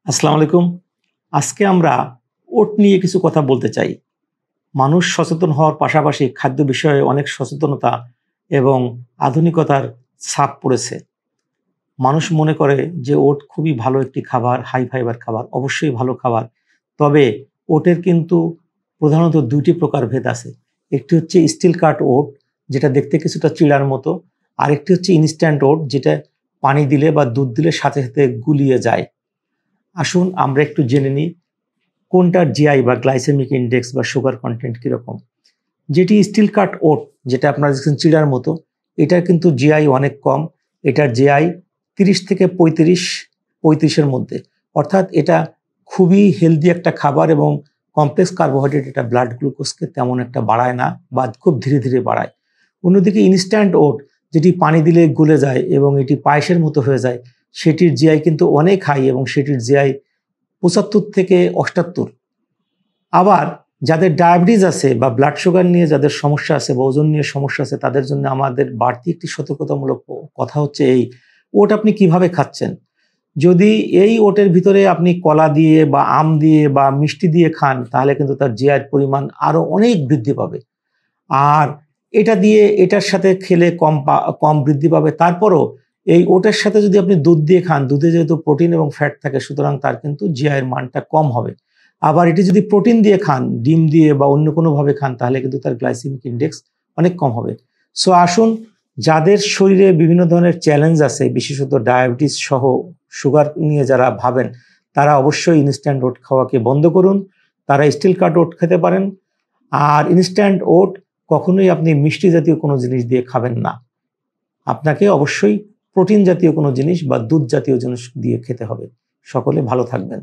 আসসালামু আলাইকুম। আজকে আমরা ওট নিয়ে কিছু কথা বলতে চাই। মানুষ সচেতন হওয়ার পাশাপাশি খাদ্য বিষয়ে অনেক সচেতনতা এবং আধুনিকতার ছাপ পড়েছে। মানুষ মনে করে যে ওট খুবই ভালো একটি খাবার, হাই ফাইবার খাবার, অবশ্যই ভালো খাবার। তবে ওটের কিন্তু প্রধানত ২ টি প্রকারভেদ আছে। একটি হচ্ছে স্টিল কাট ওট, যেটা দেখতে কিছুটা চিড়ার মতো। আরেকটি হচ্ছে ইনস্ট্যান্ট ওট, যেটা পানি দিলে বা দুধ দিলে সাথে, সাথে গুলিয়ে যায়। আসুন আমরা একটু জেনে নিই কোনটার জিআই বা গ্লাইসেমিক ইনডেক্স বা সুগার কন্টেন্ট কীরকম। যেটি স্টিল কাট ওট, যেটা আপনারা দেখছেন চিড়ার মতো, এটার কিন্তু জিআই অনেক কম। এটার জিআই ৩০ থেকে ৩৫-৩৫-এর মধ্যে। অর্থাৎ এটা খুবই হেলদি একটা খাবার এবং কমপ্লেক্স কার্বোহাইড্রেট এটা ব্লাড গ্লুকোজকে তেমন একটা বাড়ায় না বা খুব ধীরে ধীরে বাড়ায়। অন্যদিকে ইনস্ট্যান্ট ওট, যেটি পানি দিলে গলে যায় এবং এটি পায়েসের মতো হয়ে যায়, সেটির জিআই কিন্তু অনেক হাই এবং সেটির জিআই ৭৫ থেকে ৭৮। আবার যাদের ডায়াবেটিস আছে বা ব্লাড সুগার নিয়ে যাদের সমস্যা আছে বা ওজন নিয়ে সমস্যা আছে, তাদের জন্য আমাদের বাড়তি একটি সতর্কতামূলক কথা হচ্ছে এই: ওট আপনি কিভাবে খাচ্ছেন। যদি এই ওটের ভিতরে আপনি কলা দিয়ে বা আম দিয়ে বা মিষ্টি দিয়ে খান, তাহলে কিন্তু তার জিআইয়ের পরিমাণ আরো অনেক বৃদ্ধি পাবে। আর এটা দিয়ে এটার সাথে খেলে কম বৃদ্ধি পাবে। তারপরও এই ওটের সাথে যদি আপনি দুধ দিয়ে খান, দুধে যেহেতু প্রোটিন এবং ফ্যাট থাকে, সুতরাং তার কিন্তু জিআইয়ের মানটা কম হবে। আবার এটি যদি প্রোটিন দিয়ে খান, ডিম দিয়ে বা অন্য কোনোভাবে খান, তাহলে কিন্তু তার গ্লাইসেমিক ইনডেক্স অনেক কম হবে। সো আসুন, যাদের শরীরে বিভিন্ন ধরনের চ্যালেঞ্জ আছে, বিশেষত ডায়াবেটিস সহ সুগার নিয়ে যারা ভাবেন, তারা অবশ্যই ইনস্ট্যান্ট ওট খাওয়াকে বন্ধ করুন। তারা স্টিল কাট ওট খেতে পারেন। আর ইনস্ট্যান্ট ওট কখনোই আপনি মিষ্টি জাতীয় কোনো জিনিস দিয়ে খাবেন না। আপনাকে অবশ্যই প্রোটিন জাতীয় কোনো জিনিস বা দুধ জাতীয় জিনিস দিয়ে খেতে হবে। সকলে ভালো থাকবেন।